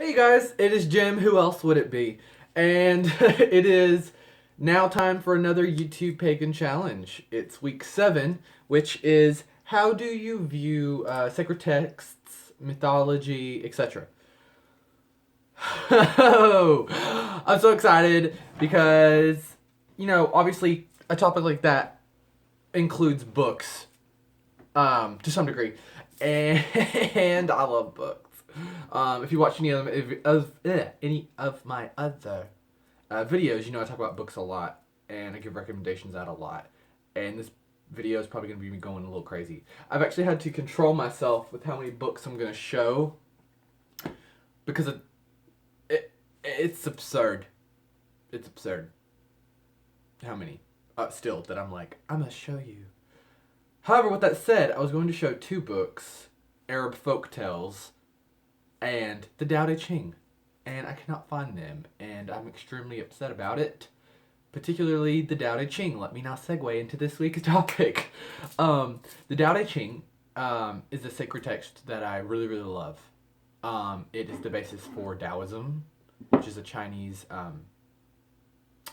Hey guys, it is Jim. Who else would it be? And it is now time for another YouTube Pagan Challenge. It's week 7, which is how do you view sacred texts, mythology, etc. I'm so excited because, obviously a topic like that includes books to some degree, and I love books. If you watch any of my other videos, I talk about books a lot, and I give recommendations out a lot. And this video is probably going to be going a little crazy. I've actually had to control myself with how many books I'm going to show because it's absurd. It's absurd. How many? Still, that I'm going to show you. However, with that said, I was going to show 2 books, Arab folk tales and the Tao Te Ching, and I cannot find them, and I'm extremely upset about it. Particularly the Tao Te Ching. Let me now segue into this week's topic. The Tao Te Ching is a sacred text that I really, really love. It is the basis for Taoism, which is a Chinese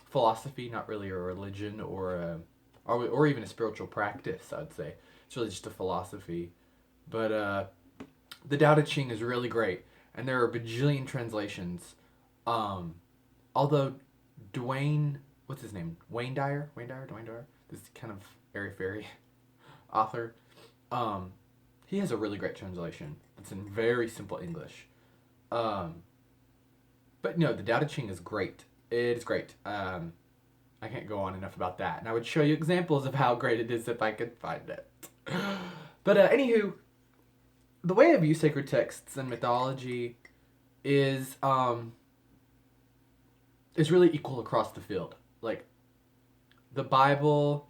philosophy, not really a religion or even a spiritual practice. I'd say it's really just a philosophy. But the Tao Te Ching is really great, and there are a bajillion translations. Although what's his name? Dwayne Dyer, this kind of airy fairy author. He has a really great translation. It's in very simple English. But no, the Tao Te Ching is great. It is great. I can't go on enough about that, and I would show you examples of how great it is if I could find it. But anywho, the way I view sacred texts and mythology is really equal across the field. Like the Bible,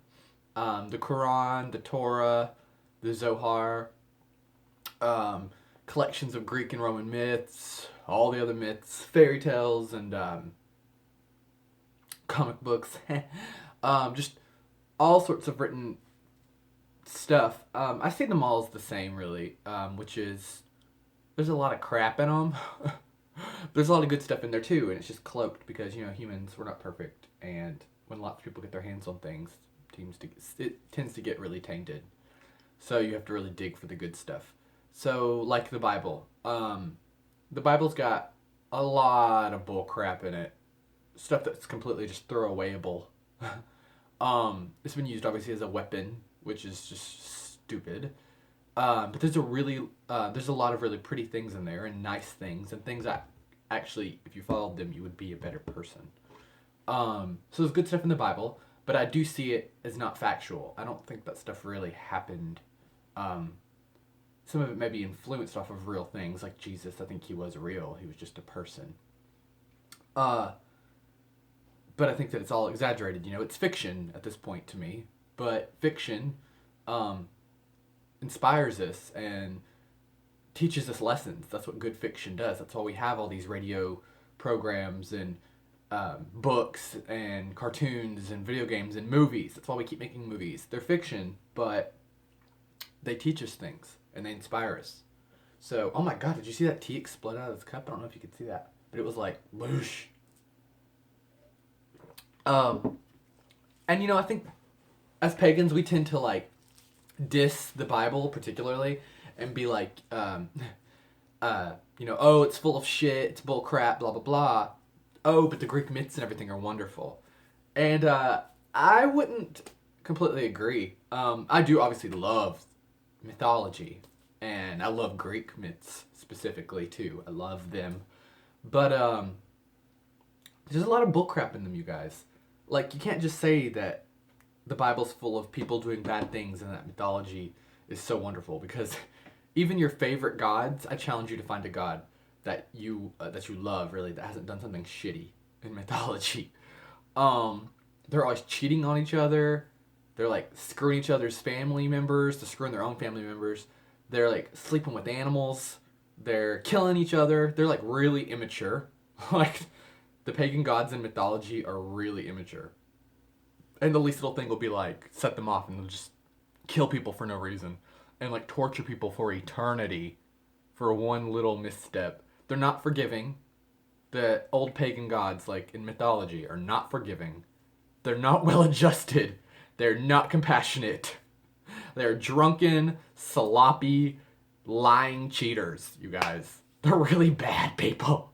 the Quran, the Torah, the Zohar, collections of Greek and Roman myths, all the other myths, fairy tales, and comic books, just all sorts of written stuff. I see them all as the same, really, which is there's a lot of crap in them. There's a lot of good stuff in there too, and it's just cloaked because humans we're not perfect, and when lots of people get their hands on things, it tends to get really tainted. So you have to really dig for the good stuff. So like the Bible, the Bible's got a lot of bull crap in it, stuff that's completely just throwawayable. It's been used obviously as a weapon, which is just stupid. But there's a lot of really pretty things in there and nice things and things that actually, if you followed them, you would be a better person. So there's good stuff in the Bible, but I do see it as not factual. I don't think that stuff really happened. Some of it may be influenced off of real things, like Jesus. I think he was real. He was just a person. Uh, but I think that it's all exaggerated. It's fiction at this point to me. But fiction um, inspires us and teaches us lessons. That's what good fiction does. That's why we have all these radio programs and books and cartoons and video games and movies. That's why we keep making movies. They're fiction, but they teach us things and they inspire us. So, oh my god, did you see that tea explode out of this cup? I don't know if you could see that, but it was like whoosh. Um, and I think as pagans we tend to like diss the Bible particularly and be like, oh, it's full of shit, it's bull crap, blah blah blah. Oh, but the Greek myths and everything are wonderful, and I wouldn't completely agree. I do obviously love mythology, and I love Greek myths specifically too. I love them, but there's a lot of bullcrap in them, you guys. Like you can't just say that the Bible's full of people doing bad things and that mythology is so wonderful because even your favorite gods, I challenge you to find a god that you love really that hasn't done something shitty in mythology. Um, they're always cheating on each other. They're like screwing each other's family members to screwing their own family members. They're like sleeping with animals. They're killing each other. They're like really immature. Like the pagan gods in mythology are really immature. And the least little thing will be like set them off and they'll just kill people for no reason and like torture people for eternity for one little misstep. They're not forgiving. The old pagan gods, like in mythology, are not forgiving. They're not well adjusted. They're not compassionate. They're drunken, sloppy, lying cheaters, you guys. They're really bad people.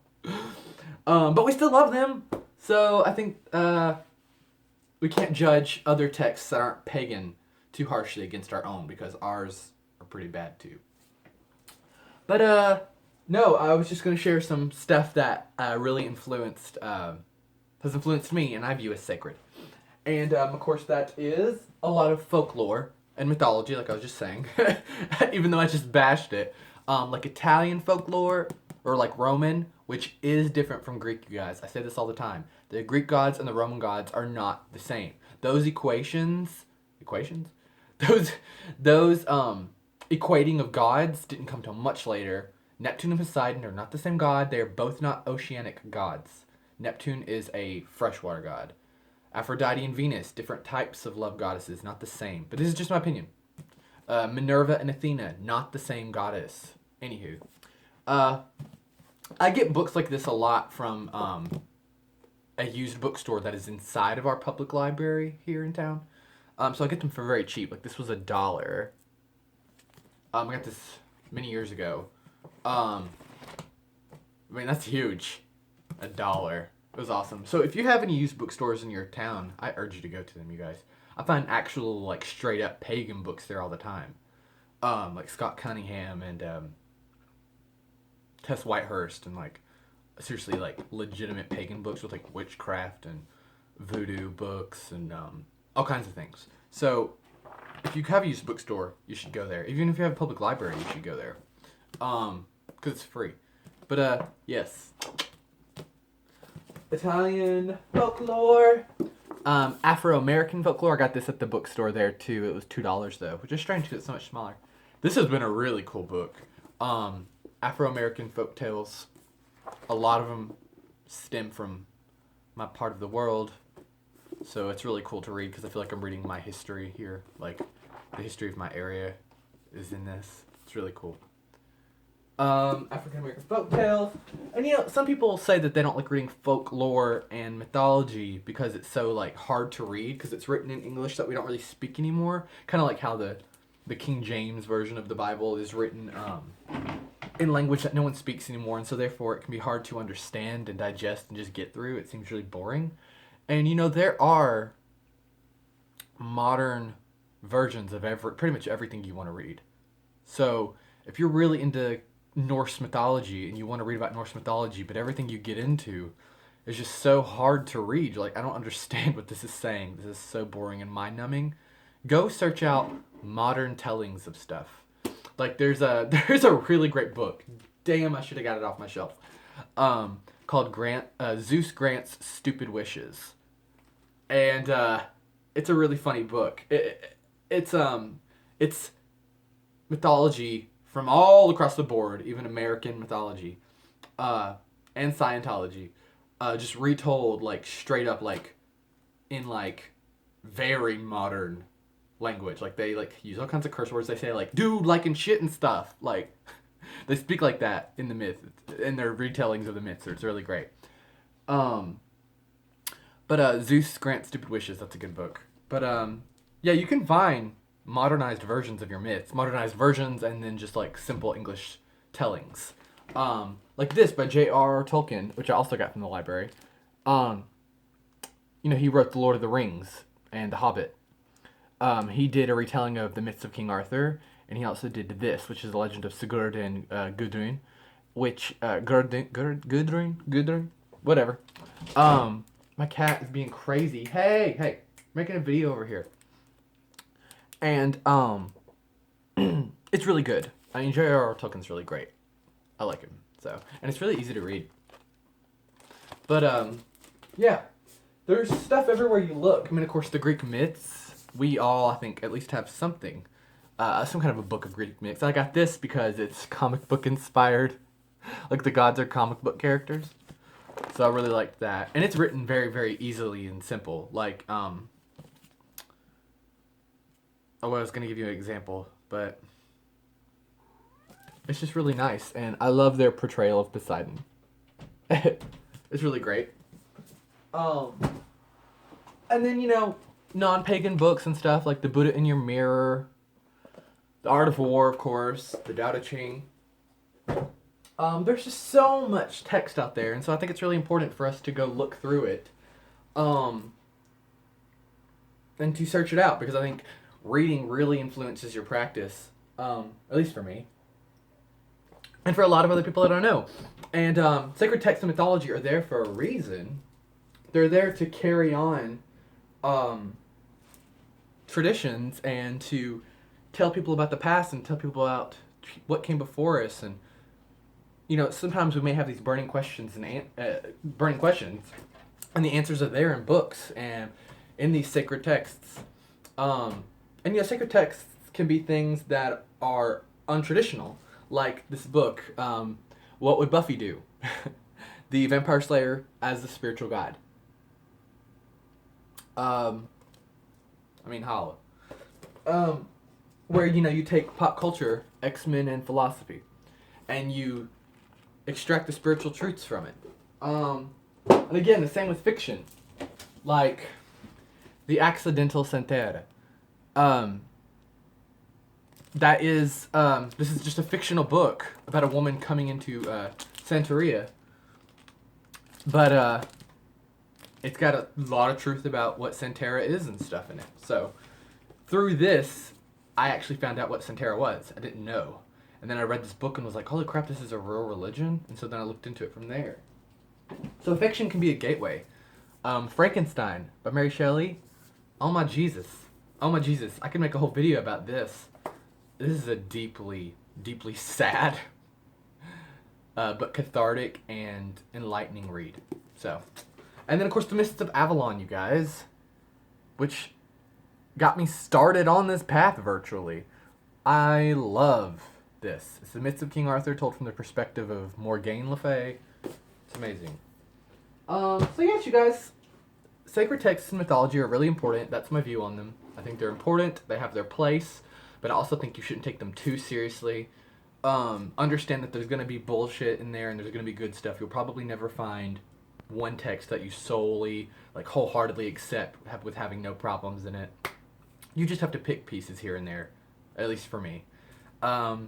But we still love them. So I think we can't judge other texts that aren't pagan too harshly against our own, because ours are pretty bad too. But no, I was just going to share some stuff that really has influenced me and I view as sacred. And of course that is a lot of folklore and mythology, like I was just saying, even though I just bashed it. Like Italian folklore, or like Roman, which is different from Greek, you guys. I say this all the time. The Greek gods and the Roman gods are not the same. Those equations, those equating of gods didn't come till much later. Neptune and Poseidon are not the same god. They are both not oceanic gods. Neptune is a freshwater god. Aphrodite and Venus, different types of love goddesses, not the same. But this is just my opinion. Minerva and Athena, not the same goddess. Anywho. I get books like this a lot from a used bookstore that is inside of our public library here in town. So I get them for very cheap. Like this was $1. I got this many years ago. I mean, that's huge. $1. It was awesome. So if you have any used bookstores in your town, I urge you to go to them, you guys. I find actual, like, straight up pagan books there all the time. Like Scott Cunningham and Tess Whitehurst, and like seriously like legitimate pagan books with like witchcraft and voodoo books and all kinds of things. So if you have a used bookstore, you should go there. Even if you have a public library, you should go there. Because it's free. But yes. Italian folklore. Afro-American folklore. I got this at the bookstore there too. It was $2 though, which is strange because it's so much smaller. This has been a really cool book. Afro-American folk tales. A lot of them stem from my part of the world. So it's really cool to read because I feel like I'm reading my history here. Like the history of my area is in this. It's really cool. African American folk tales. And you know, some people say that they don't like reading folklore and mythology because it's so like hard to read because it's written in English that we don't really speak anymore. Kind of like how the King James version of the Bible is written in language that no one speaks anymore, and so therefore it can be hard to understand and digest and just get through. It seems really boring. And you know, there are modern versions of pretty much everything you want to read. So if you're really into Norse mythology and you want to read about Norse mythology, but everything you get into is just so hard to read, you're like, I don't understand what this is saying. This is so boring and mind-numbing. Go search out modern tellings of stuff. Like there's a really great book. Damn, I should have got it off my shelf. Called Zeus Grants Stupid Wishes, and it's a really funny book. It's mythology from all across the board, even American mythology, and Scientology, just retold like straight up, like in like very modern language. Like they like use all kinds of curse words. They say like dude, like, and shit and stuff. Like they speak like that in the myth, in their retellings of the myths. So it's really great. But Zeus Grants Stupid Wishes, that's a good book. But yeah, you can find modernized versions of your myths, modernized versions, and then just like simple English tellings. Like this by J.R.R. Tolkien, which I also got from the library. You know, he wrote The Lord of the Rings and The Hobbit. He did a retelling of the myths of King Arthur, and he also did this, which is the legend of Sigurd and Gudrun, which Gudrun, whatever. My cat is being crazy. Hey, making a video over here. And it's really good. I mean, J.R.R. Tolkien's really great. I like him. So, and it's really easy to read. But yeah, there's stuff everywhere you look. I mean, of course, the Greek myths. We all, I think, at least have something. Some kind of a book of Greek myths. I got this because it's comic book inspired. Like the gods are comic book characters. So I really liked that. And it's written very, very easily and simple. Like, oh, I was going to give you an example, but It's just really nice, and I love their portrayal of Poseidon. It's really great. Um, and then, non-pagan books and stuff like The Buddha in Your Mirror, The Art of War, of course, the Tao Te Ching. There's just so much text out there, and so I think it's really important for us to go look through it, and to search it out, because I think reading really influences your practice, at least for me, and for a lot of other people that I know. And sacred texts and mythology are there for a reason. They're there to carry on traditions and to tell people about the past and tell people about what came before us. And sometimes we may have these burning questions and the answers are there in books and in these sacred texts. And sacred texts can be things that are untraditional, like this book, What Would Buffy Do? The Vampire Slayer as the Spiritual Guide. Holla. Where, you take pop culture, X-Men, and philosophy, and you extract the spiritual truths from it. And again, the same with fiction, like The Accidental Santerre. This is just a fictional book about a woman coming into Santeria, but it's got a lot of truth about what Santerre is and stuff in it. So through this, I actually found out what Santerre was. I didn't know. And then I read this book and was like, holy crap, this is a real religion? And so then I looked into it from there. So fiction can be a gateway. Frankenstein by Mary Shelley. Oh my Jesus. I can make a whole video about this. This is a deeply, deeply sad, but cathartic and enlightening read. So, and then of course The Mists of Avalon, you guys, which got me started on this path virtually. I love this. It's the myths of King Arthur told from the perspective of Morgane Le Fay. It's amazing. So yes, you guys, sacred texts and mythology are really important. That's my view on them. I think they're important. They have their place, but I also think you shouldn't take them too seriously. Understand that there's going to be bullshit in there and there's going to be good stuff. You'll probably never find one text that you solely, wholeheartedly accept with having no problems in it. You just have to pick pieces here and there, at least for me. But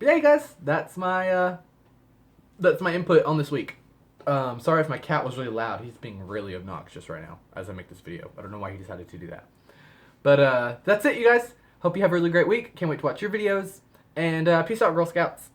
yeah, you guys, that's my input on this week. Sorry if my cat was really loud. He's being really obnoxious right now as I make this video. I don't know why he decided to do that. But that's it, you guys. Hope you have a really great week. Can't wait to watch your videos. And peace out, Girl Scouts.